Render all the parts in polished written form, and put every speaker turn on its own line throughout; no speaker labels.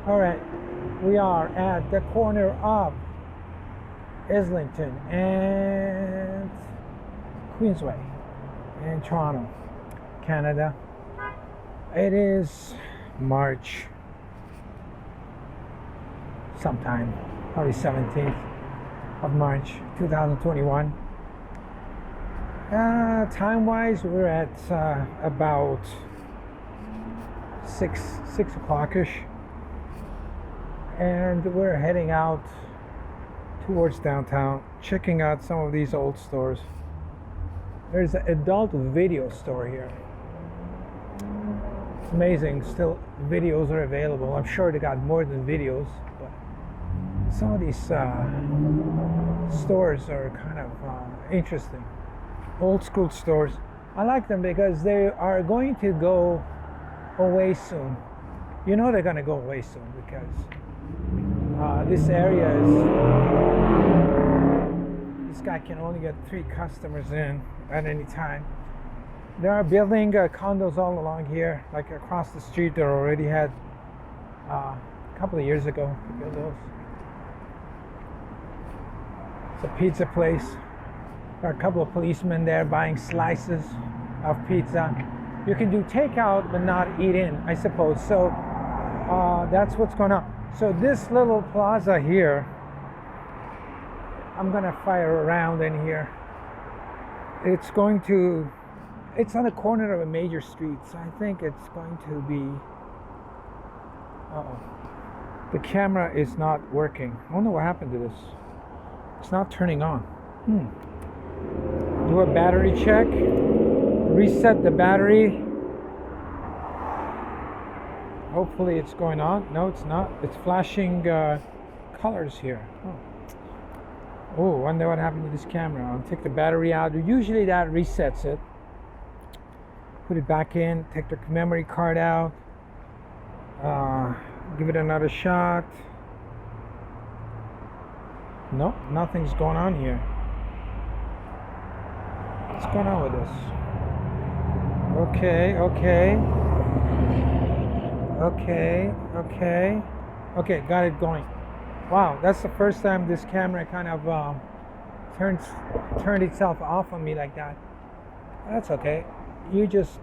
All right, we are at the corner of Islington and Queensway in Toronto, Canada. It is March sometime, probably 17th of March 2021. Time-wise, we're at about 6 o'clock-ish. And we're heading out towards downtown, checking out some of these old stores. There's an adult video store here. It's amazing, still videos are available. I'm sure they got more than videos, but some of these stores are kind of interesting. Old school stores. I like them because they are going to go away soon. You know they're going to go away soon because this area is, this guy can only get 3 customers in at any time. They are building condos all along here, like across the street. They already had a couple of years ago to build those. It's a pizza place. There are a couple of policemen there buying slices of pizza. You can do takeout but not eat in, I suppose. So that's what's going on. So this little plaza here, I'm gonna fire around in here. It's on the corner of a major street, so I think it's going to be, the camera is not working. I wonder what happened to this. It's not turning on. Do a battery check, reset the battery. Hopefully it's going on. No, it's not. It's flashing colors here. Oh, wonder what happened to this camera. I'll take the battery out. Usually that resets it. Put it back in. Take the memory card out. Give it another shot. Nope, nothing's going on here. What's going on with this? Okay, got it going. Wow, that's the first time this camera kind of turned itself off on me like that. That's okay. You just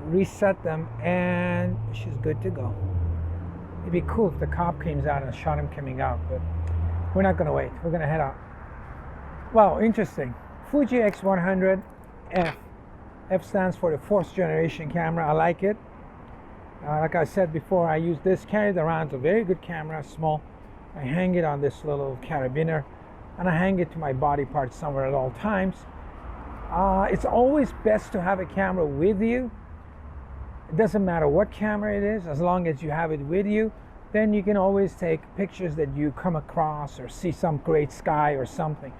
reset them and she's good to go. It'd be cool if the cop came out and shot him coming out, but we're not gonna wait. We're gonna head out. Wow, interesting. Fuji X100 F. F stands for the 4th generation camera. I like it. Like I said before, I use this, carry it around. It's a very good camera, small. I hang it on this little carabiner and I hang it to my body part somewhere at all times. It's always best to have a camera with you. It doesn't matter what camera it is, as long as you have it with you, then you can always take pictures that you come across or see some great sky or something.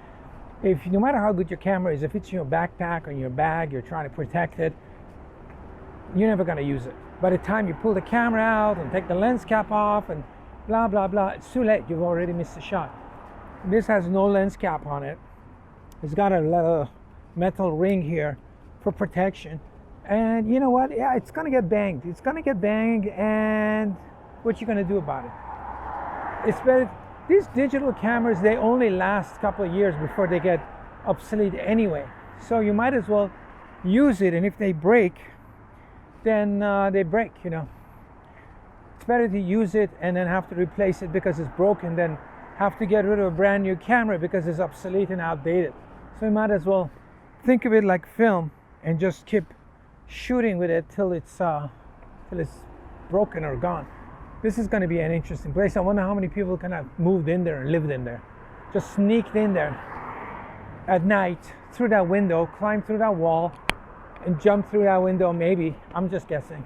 No matter how good your camera is, if it's in your backpack or in your bag, you're trying to protect it, you're never going to use it. By the time you pull the camera out and take the lens cap off and blah, blah, blah, it's too late. You've already missed the shot. This has no lens cap on it. It's got a little metal ring here for protection. And you know what? Yeah, it's going to get banged. It's going to get banged, and what you going to do about it? It's better. These digital cameras, they only last a couple of years before they get obsolete anyway. So you might as well use it, and if they break, then they break, you know. It's better to use it and then have to replace it because it's broken than have to get rid of a brand new camera because it's obsolete and outdated. So you might as well think of it like film and just keep shooting with it till it's broken or gone. This is going to be an interesting place. I wonder how many people kind of moved in there and lived in there. Just sneaked in there at night through that window, climbed through that wall, and jump through that window, maybe. I'm just guessing.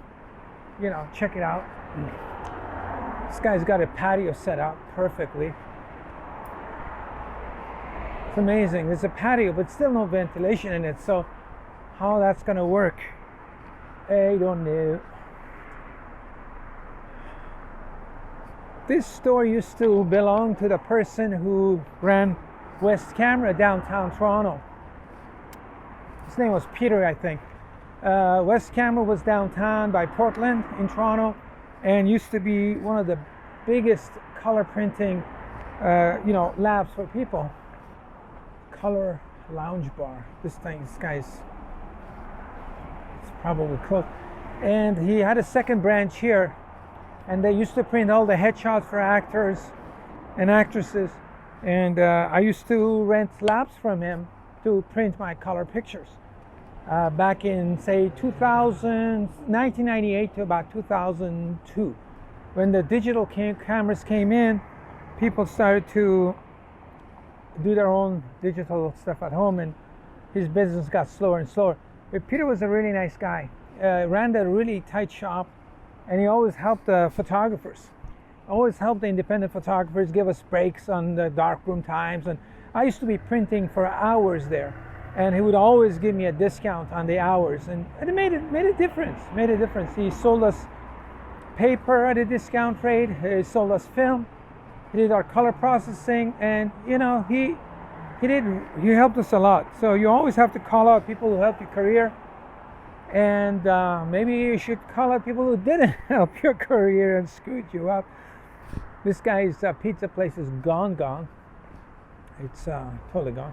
You know, check it out. This guy's got a patio set up perfectly. It's amazing. There's a patio, but still no ventilation in it. So how that's gonna work, I don't know. This store used to belong to the person who ran West Camera downtown Toronto. His name was Peter, I think. West Camera was downtown by Portland in Toronto, and used to be one of the biggest color printing, labs for people. Color Lounge Bar. This guy's, it's probably closed. And he had a second branch here, and they used to print all the headshots for actors and actresses. And I used to rent labs from him to print my color pictures. Back in, say, 1998 to about 2002. When the digital cameras came in, people started to do their own digital stuff at home, and his business got slower and slower. But Peter was a really nice guy. Ran a really tight shop, and he always helped the photographers. Always helped the independent photographers, give us breaks on the darkroom times. And I used to be printing for hours there, and he would always give me a discount on the hours, and it made a difference. Made a difference. He sold us paper at a discount rate. He sold us film. He did our color processing, and he helped us a lot. So you always have to call out people who help your career, and maybe you should call out people who didn't help your career and screwed you up. This guy's pizza place is gone. It's totally gone.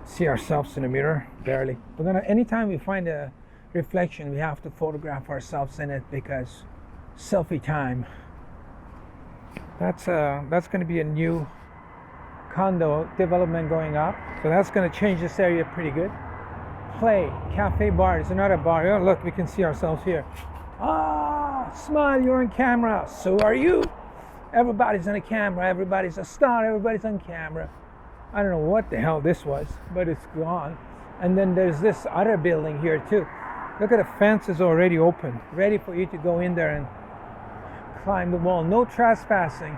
See ourselves in the mirror, barely. Anytime we find a reflection, we have to photograph ourselves in it, because selfie time. That's going to be a new condo development going up, so that's going to change this area pretty good. Play Cafe Bar. It's another bar. Oh, look, we can see ourselves here. Smile, you're on camera. So are you. Everybody's on a camera. Everybody's a star. Everybody's on camera. I don't know what the hell this was, but it's gone. And then there's this other building here too. Look at the fence is already open, ready for you to go in there and climb the wall. No trespassing.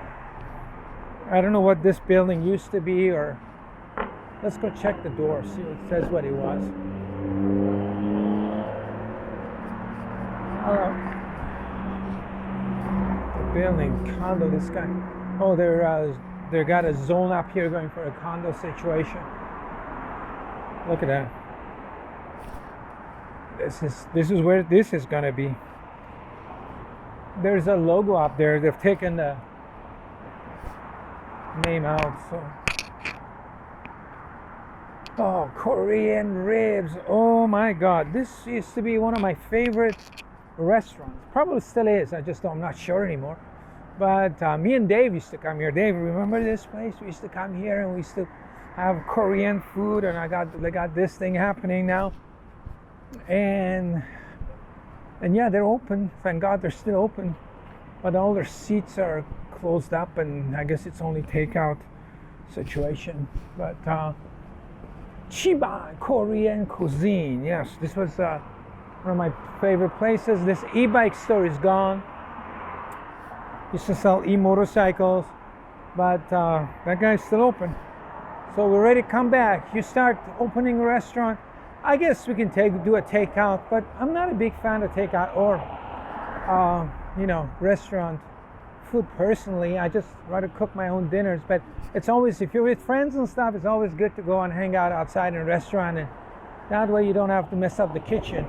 I don't know what this building used to be, or let's go check the door, see what it says what it was. The building, condo, this guy. Oh, they got a zone up here going for a condo situation. Look at that. This is where this is gonna be. There's a logo up there. They've taken the name out. Oh, Korean ribs. Oh my God. This used to be one of my favorite restaurants. Probably still is. I'm not sure anymore. But me and Dave used to come here. Dave, remember this place? We used to come here and we used to have Korean food, and they got this thing happening now. And yeah, they're open. Thank God they're still open. But all their seats are closed up, and I guess it's only takeout situation. But Chiba Korean cuisine. Yes, this was one of my favorite places. This e-bike store is gone. Used to sell e-motorcycles, but that guy's still open. So we're ready to come back. You start opening a restaurant, I guess we can do a takeout, but I'm not a big fan of takeout or restaurant food personally. I just rather cook my own dinners. But it's always, if you're with friends and stuff, it's always good to go and hang out outside in a restaurant, and that way you don't have to mess up the kitchen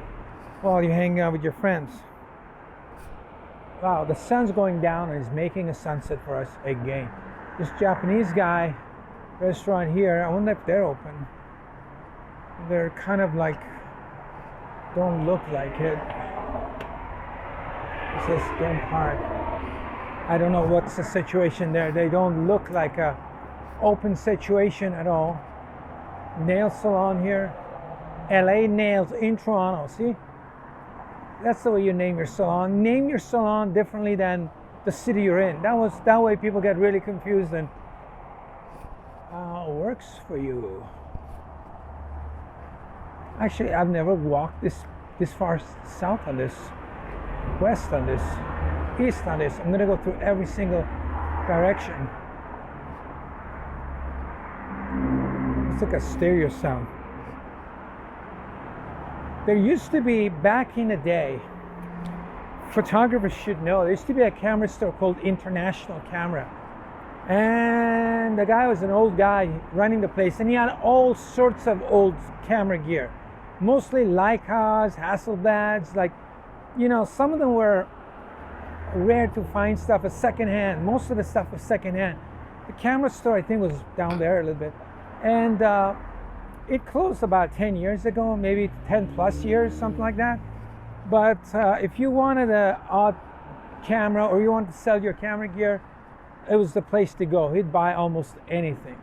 while you hang out with your friends. Wow, the sun's going down and is making a sunset for us again. This Japanese guy restaurant here, I wonder if they're open. They're kind of like, don't look like it. It says don't park. I don't know what's the situation there. They don't look like a open situation at all. Nail salon here. LA Nails in Toronto, see? That's the way you name your salon. Name your salon differently than the city you're in. That way people get really confused, and works for you. Actually, I've never walked this far south on this, west on this, east on this. I'm gonna go through every single direction. It's like a stereo sound. There used to be, back in the day, photographers should know, there used to be a camera store called International Camera. And the guy was an old guy running the place, and he had all sorts of old camera gear. Mostly Leicas, Hasselblads, some of them were rare to find stuff as secondhand. Most of the stuff was secondhand. The camera store, I think, was down there a little bit. And it closed about 10 years ago, maybe 10 plus years, something like that. But if you wanted an odd camera or you wanted to sell your camera gear, it was the place to go. He'd buy almost anything.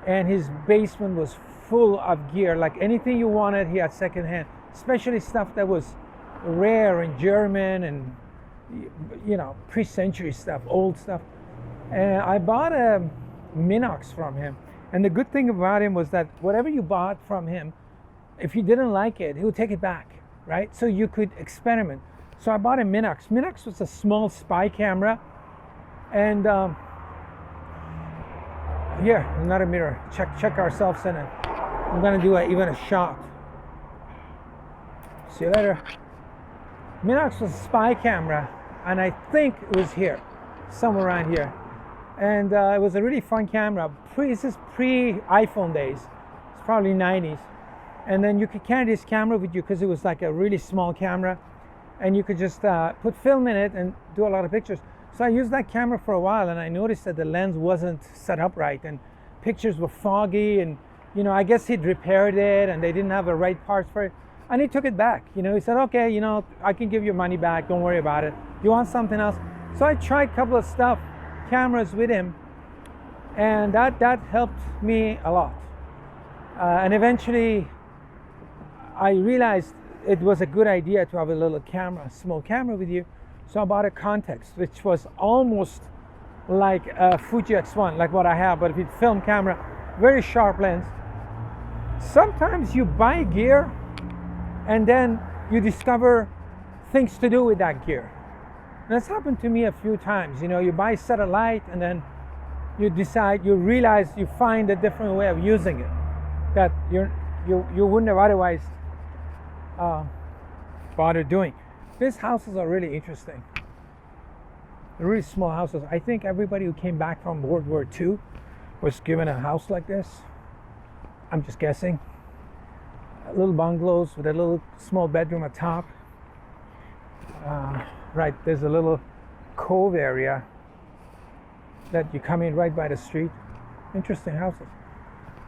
And his basement was full of gear. Like anything you wanted, he had secondhand, especially stuff that was rare and German and, you know, pre-century stuff, old stuff. And I bought a Minox from him. And the good thing about him was that whatever you bought from him, if you didn't like it, he would take it back, right? So you could experiment. So I bought a Minox. Minox was a small spy camera. And here, another mirror. Check ourselves in it. I'm gonna do even a shot. See you later. Minox was a spy camera, and I think it was here, somewhere around here. And it was a really fun camera. This is pre-iPhone days. It's probably 90s. And then you could carry this camera with you because it was like a really small camera. And you could just put film in it and do a lot of pictures. So I used that camera for a while, and I noticed that the lens wasn't set up right. And pictures were foggy. And, you know, I guess he'd repaired it, and they didn't have the right parts for it. And he took it back. You know, he said, okay, you know, I can give your money back. Don't worry about it. You want something else? So I tried a couple of cameras with him, and that helped me a lot. And eventually I realized it was a good idea to have a little camera, small camera with you. So I bought a Context, which was almost like a Fuji X1, like what I have, but with film camera, very sharp lens. Sometimes you buy gear and then you discover things to do with that gear. That's happened to me a few times. You know, you buy a set of light and then you realize you find a different way of using it that you wouldn't have otherwise bothered doing. These houses are really interesting. They're really small houses. I think everybody who came back from World War II was given a house like this. I'm just guessing. Little bungalows with a little small bedroom at top. Right, there's a little cove area that you come in right by the street. Interesting houses.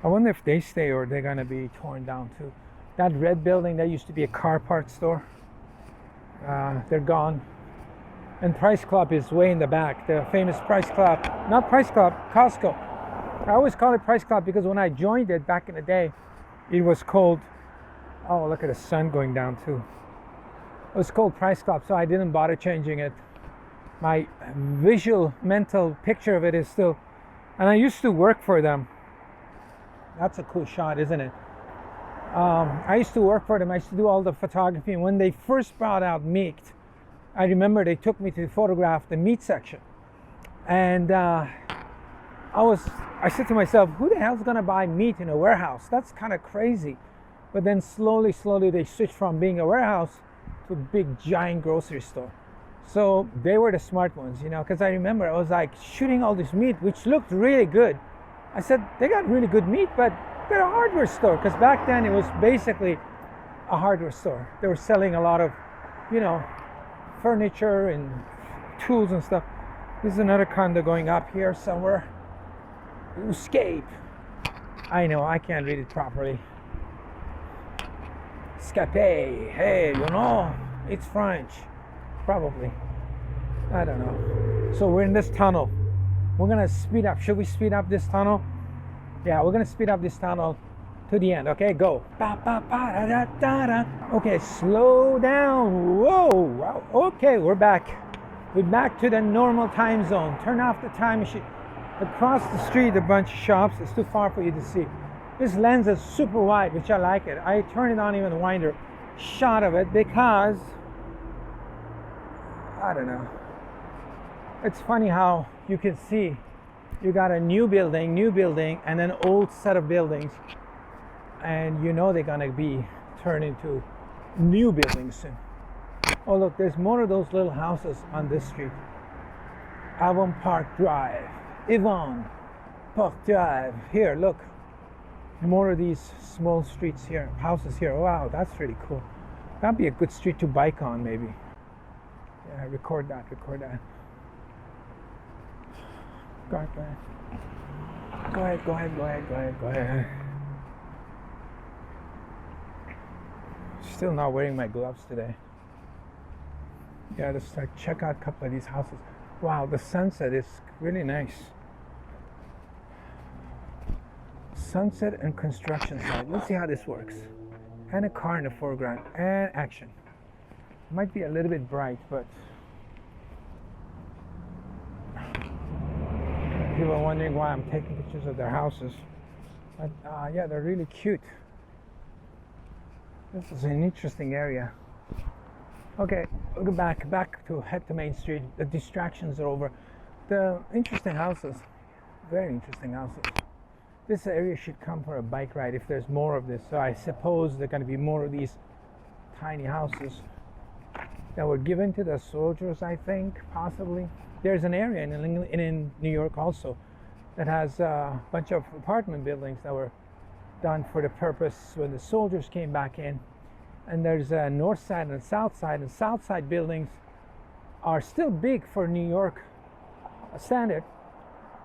I wonder if they stay or they're gonna be torn down too. That red building, that used to be a car parts store. They're gone. And Price Club is way in the back. The famous Price Club, not Price Club, Costco. I always call it Price Club because when I joined it back in the day, it was called, oh, look at the sun going down too. It was called Price Club, so I didn't bother changing it. My visual, mental picture of it is still, and I used to work for them. That's a cool shot, isn't it? I used to work for them. I used to do all the photography. And when they first brought out meat, I remember they took me to photograph the meat section. And I said to myself, who the hell's gonna buy meat in a warehouse? That's kind of crazy. But then slowly they switched from being a warehouse to a big giant grocery store. So they were the smart ones, you know, because I remember I was like shooting all this meat, which looked really good. I said, they got really good meat, but they're a hardware store, because back then it was basically a hardware store. They were selling a lot of, you know, furniture and tools and stuff. This is another condo going up here somewhere. Escape. I know, I can't read it properly. Escape. Hey, you know, it's French. Probably. I don't know. So we're in this tunnel. We're gonna speed up. Should we speed up this tunnel? Yeah, we're gonna speed up this tunnel to the end. Okay, go. Okay, slow down. Whoa. Wow. Okay, we're back. We're back to the normal time zone. Turn off the time machine. Across the street, a bunch of shops. It's too far for you to see. This lens is super wide, which I like it. I turn it on even wider shot of it because, I don't know. It's funny how you can see you got a new building, and an old set of buildings, and you know they're gonna be turned into new buildings soon. Oh look, there's more of those little houses on this street. Avon Park Drive, Yvonne Park Drive. Here, look, more of these small streets here, houses here. Wow, that's really cool. That'd be a good street to bike on, maybe. Yeah, record that. Go ahead. Still not wearing my gloves today. Yeah, just like check out a couple of these houses. Wow, the sunset is really nice. Sunset and construction site. Let's see how this works. And a car in the foreground and action. Might be a little bit bright, but people are wondering why I'm taking pictures of their houses. But yeah, they're really cute. This is an interesting area. Okay, we'll go back to head to Main Street. The distractions are over. The interesting houses, very interesting houses. This area should come for a bike ride if there's more of this. So I suppose there are going to be more of these tiny houses that were given to the soldiers, I think, possibly. There's an area in New York also that has a bunch of apartment buildings that were done for the purpose when the soldiers came back in. And there's a north side and a south side. And south side buildings are still big for New York standard,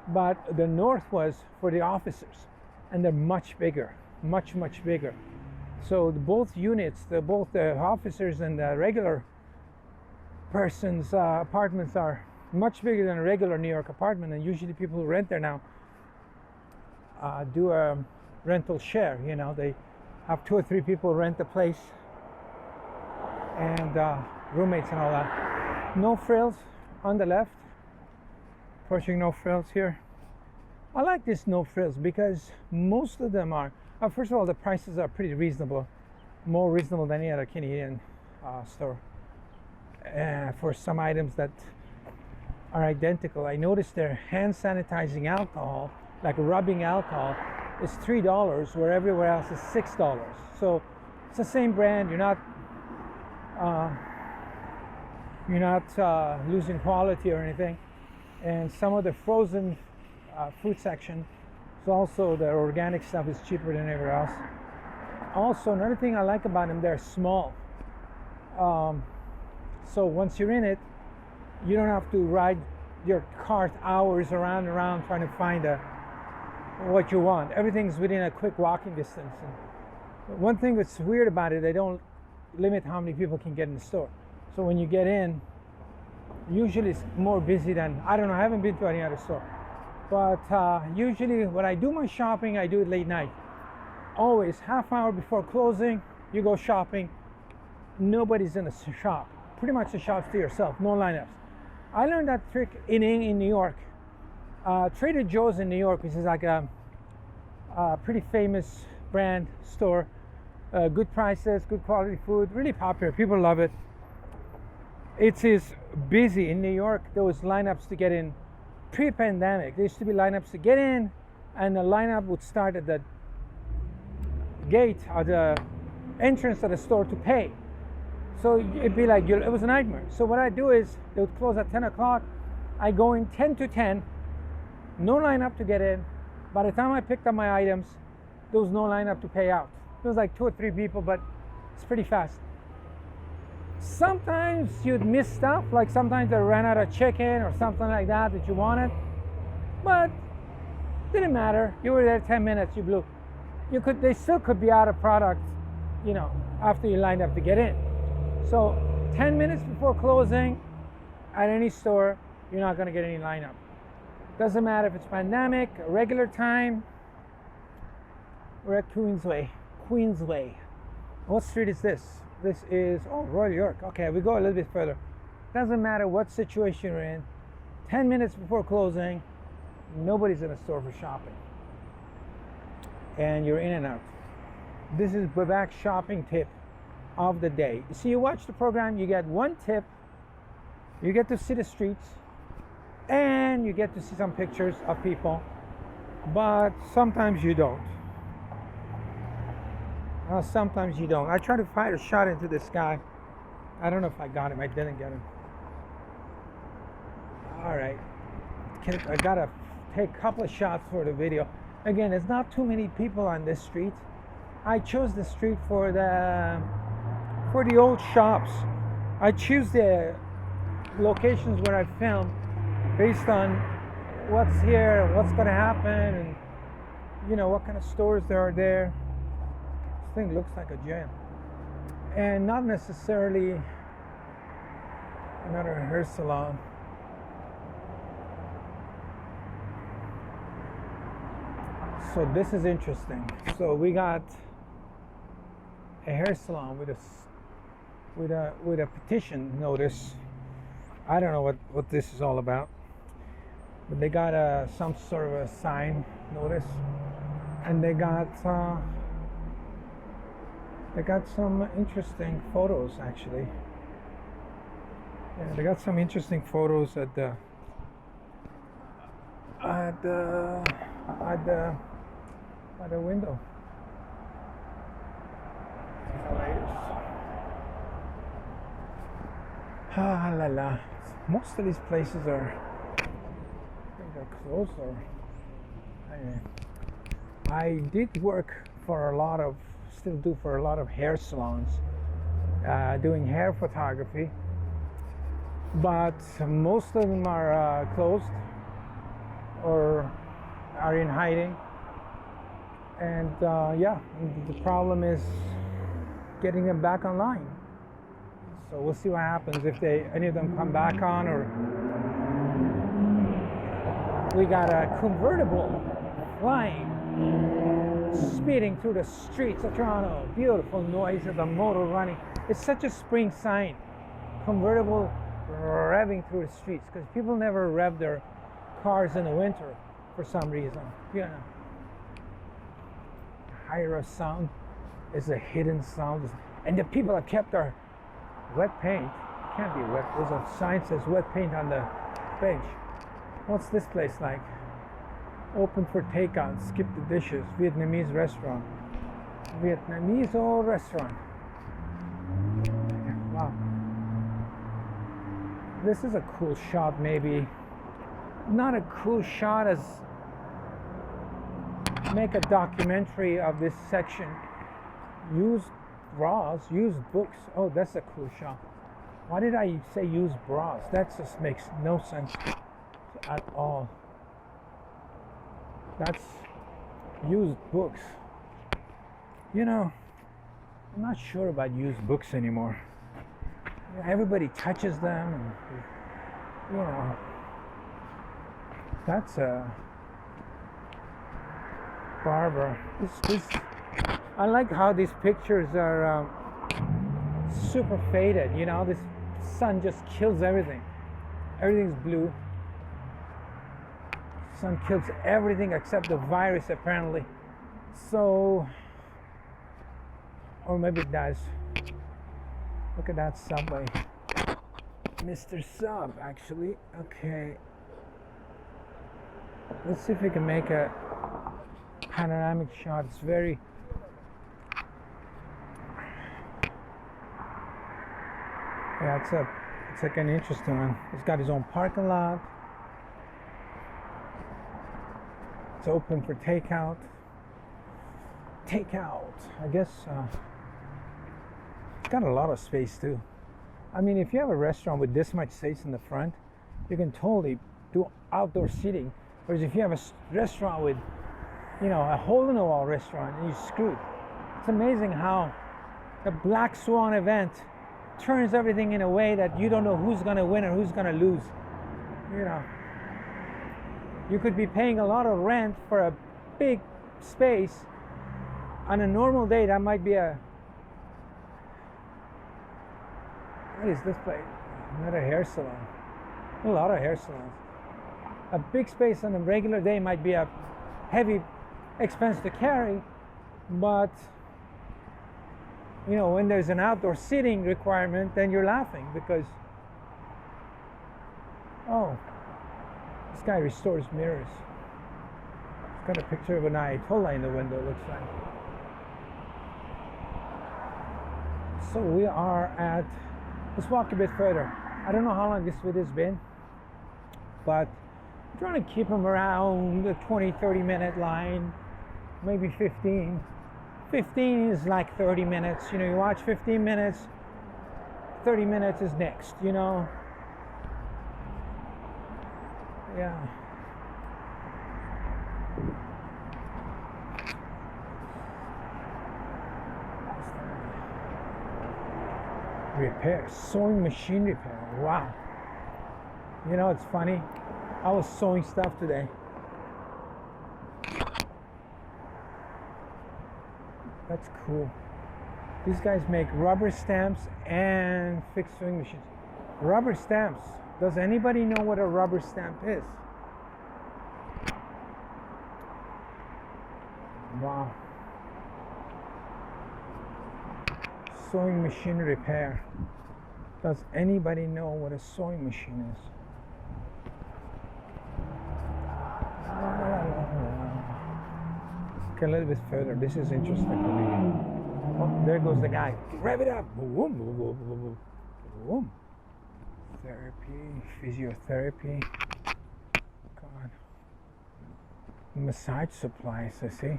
but the north was for the officers, and they're much bigger, much bigger. So both units, both the officers and the regular person's apartments are much bigger than a regular New York apartment. And usually people who rent there now do a rental share. You know, they have 2 or 3 people rent the place, and roommates and all that. No frills on the left. Approaching no frills here. I like this no frills because most of them are, first of all, the prices are pretty reasonable, more reasonable than any other Canadian store. For some items that are identical. I noticed their hand sanitizing alcohol, like rubbing alcohol, is $3, where everywhere else is $6. So it's the same brand. You're not losing quality or anything. And some of the frozen fruit section is also, the organic stuff is cheaper than everywhere else. Also, another thing I like about them, they're small. So once you're in it, you don't have to ride your cart hours around and around trying to find what you want. Everything's within a quick walking distance. And one thing that's weird about it, they don't limit how many people can get in the store. So when you get in, usually it's more busy than, I don't know, I haven't been to any other store. But usually when I do my shopping, I do it late night. Always half hour before closing, you go shopping. Nobody's in the shop. Pretty much the shop's to yourself, no lineups. I learned that trick in New York. Trader Joe's in New York, which is like a pretty famous brand store. Good prices, good quality food, really popular. People love it. It is busy in New York. There was lineups to get in pre-pandemic. There used to be lineups to get in, and the lineup would start at the gate or the entrance of the store to pay. So it'd be like, it was a nightmare. So what I do is, they would close at 10 o'clock. I go in 10 to 10, no lineup to get in. By the time I picked up my items, there was no lineup to pay out. It was like 2 or 3 people, but it's pretty fast. Sometimes you'd miss stuff, like sometimes they ran out of chicken or something like that you wanted, but didn't matter. You were there 10 minutes, you blew. They still could be out of product, you know, after you lined up to get in. So 10 minutes before closing at any store, you're not going to get any lineup. Doesn't matter if it's pandemic, regular time. We're at Queensway. What street is this? This is, Royal York. Okay, we go a little bit further. Doesn't matter what situation you're in. 10 minutes before closing, nobody's in a store for shopping. And you're in and out. This is Babak's shopping tip of the day. You see, you watch the program, you get 1 tip, you get to see the streets, and you get to see some pictures of people, but sometimes you don't. Sometimes you don't. I tried to fire a shot into this guy. I don't know if I got him. I didn't get him. All right. I gotta take a couple of shots for the video. Again, there's not too many people on this street. I chose the street for the old shops. I choose the locations where I film based on what's here, what's going to happen, and what kind of stores there are there. This thing looks like a gym, and not necessarily another hair salon. So this is interesting. So we got a hair salon with a petition notice. I don't know what this is all about, but they got some sort of a sign notice, and they got some interesting photos actually. Yeah, they got some interesting photos at the window. Ah la la. Most of these places are closed, or anyway. I did work for still do for a lot of hair salons, doing hair photography, but most of them are closed or are in hiding. And the problem is getting them back online. So we'll see what happens if any of them come back on. Or we got a convertible flying, speeding through the streets of Toronto. Beautiful noise of the motor running. It's such a spring sign. Convertible revving through the streets, because people never rev their cars in the winter for some reason. Higher sound is a hidden sound, and the people have kept their wet paint. Can't be wet. There's a sign that says wet paint on the bench. What's this place like? Open for takeout. Skip the dishes. Vietnamese restaurant. Vietnamese old restaurant. Wow. This is a cool shot. Maybe not a cool shot as make a documentary of this section. Used bras, used books. Oh, that's a cool shot. Why did I say used bras? That just makes no sense at all. That's used books. I'm not sure about used books anymore. Everybody touches them, and that's a Barbara. This I like how these pictures are super faded. This sun just kills everything. Everything's blue. Sun kills everything except the virus, apparently. So, or maybe it does. Look at that subway. Mr. Sub, actually. Okay. Let's see if we can make a panoramic shot. It's very it's like an interesting one. It's got its own parking lot. It's open for takeout. I guess it's got a lot of space too. I mean, if you have a restaurant with this much space in the front, you can totally do outdoor seating. Whereas if you have a restaurant with, a hole-in-the-wall restaurant, and you're screwed. It's amazing how the Black Swan event turns everything in a way that you don't know who's going to win or who's going to lose. You could be paying a lot of rent for a big space. On a normal day, that might be what is this place? Another hair salon. A lot of hair salons. A big space on a regular day might be a heavy expense to carry, but when there's an outdoor seating requirement, then you're laughing because this guy restores mirrors. He's got a picture of an Ayatollah in the window, looks like. So we are at, let's walk a bit further. I don't know how long this video's been, but I'm trying to keep them around the 20-30 minute line, maybe 15. 15 is like 30 minutes. You watch 15 minutes, 30 minutes is next. Yeah. Repair, sewing machine repair. Wow. You know, it's funny. I was sewing stuff today. That's cool. These guys make rubber stamps and fixed sewing machines. Rubber stamps. Does anybody know what a rubber stamp is? Wow. Sewing machine repair. Does anybody know what a sewing machine is? Okay, a little bit further. This is interesting for me. Oh, there goes the guy. Rev it up. Boom, boom, boom, boom, boom. Therapy, physiotherapy. God. Massage supplies, I see.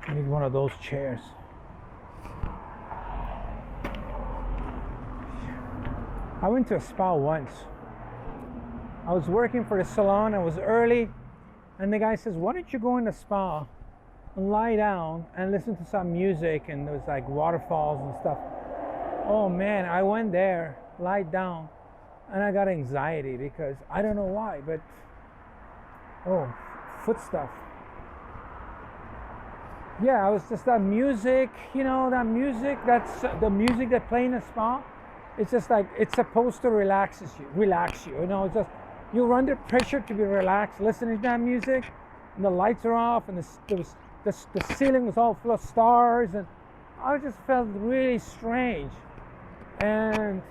I need one of those chairs. I went to a spa once. I was working for the salon. I was early. And the guy says, why don't you go in the spa and lie down and listen to some music, and there was like waterfalls and stuff. Oh man, I went there, lied down, and I got anxiety because I don't know why, but foot stuff. Yeah, I was just that music, that music, that's the music that play in the spa. It's just like, it's supposed to relax you, it's just, you're under pressure to be relaxed listening to that music, and the lights are off, and the ceiling was all full of stars, and I just felt really strange. And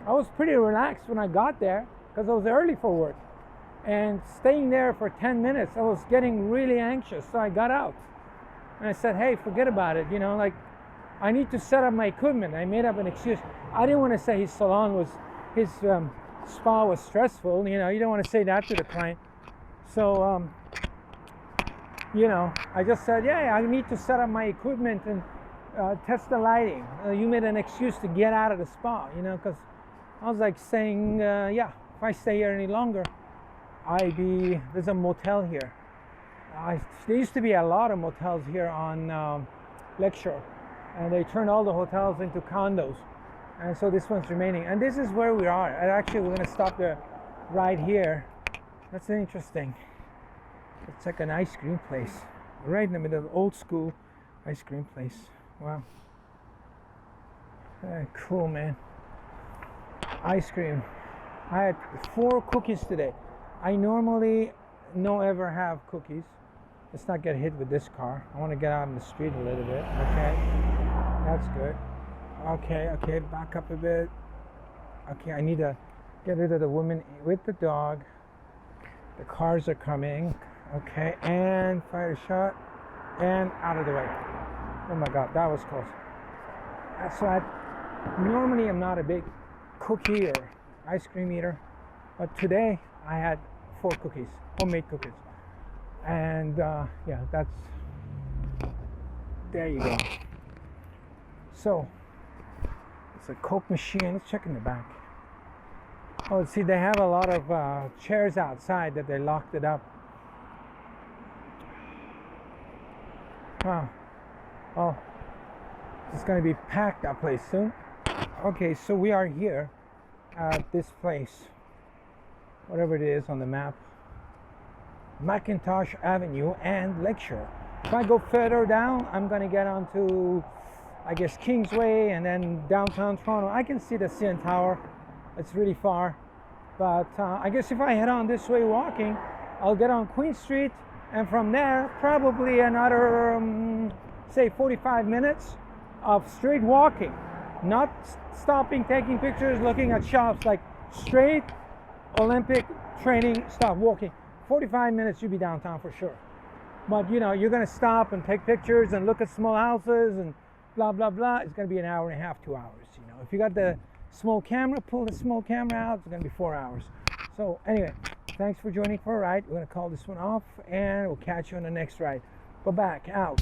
I was pretty relaxed when I got there because I was early for work. And staying there for 10 minutes, I was getting really anxious. So I got out and I said, hey, forget about it. I need to set up my equipment. I made up an excuse. I didn't want to say his spa was stressful. You don't want to say that to the client. So, I just said, yeah, I need to set up my equipment and test the lighting. You made an excuse to get out of the spa, because I was like saying, if I stay here any longer, there's a motel here. There used to be a lot of motels here on Lakeshore, and they turned all the hotels into condos, and so this one's remaining. And this is where we are. And actually, we're going to stop there right here. That's interesting. It's like an ice cream place, right in the middle of old school ice cream place. Wow. Cool, man. Ice cream. I had 4 cookies today. I normally ever have cookies. Let's not get hit with this car. I want to get out in the street a little bit. Okay. That's good. Okay, back up a bit. Okay, I need to get rid of the woman with the dog. The cars are coming. Okay, and fire a shot. And out of the way. Oh my God, that was close. So normally I'm not a big cookie or ice cream eater, but today I had 4 cookies, homemade cookies. And there you go. So it's a Coke machine. Let's check in the back. Oh, see, they have a lot of chairs outside that they locked it up. Wow. Oh, it's going to be packed, that place, soon. Okay, so we are here at this place, whatever it is on the map, McIntosh Avenue and Lakeshore. If I go further down, I'm going to get onto, I guess, Queensway and then downtown Toronto. I can see the CN Tower. It's really far. But I guess if I head on this way walking, I'll get on Queen Street, and from there, probably another, say 45 minutes of straight walking. Not stopping, taking pictures, looking at shops, like straight Olympic training stuff, walking. 45 minutes, you'll be downtown for sure. But you're going to stop and take pictures and look at small houses and blah, blah, blah. It's going to be an hour and a half, 2 hours. If you got the small camera, pull the small camera out, it's going to be 4 hours. So anyway, thanks for joining for a ride. We're going to call this one off, and we'll catch you on the next ride. Go back, out.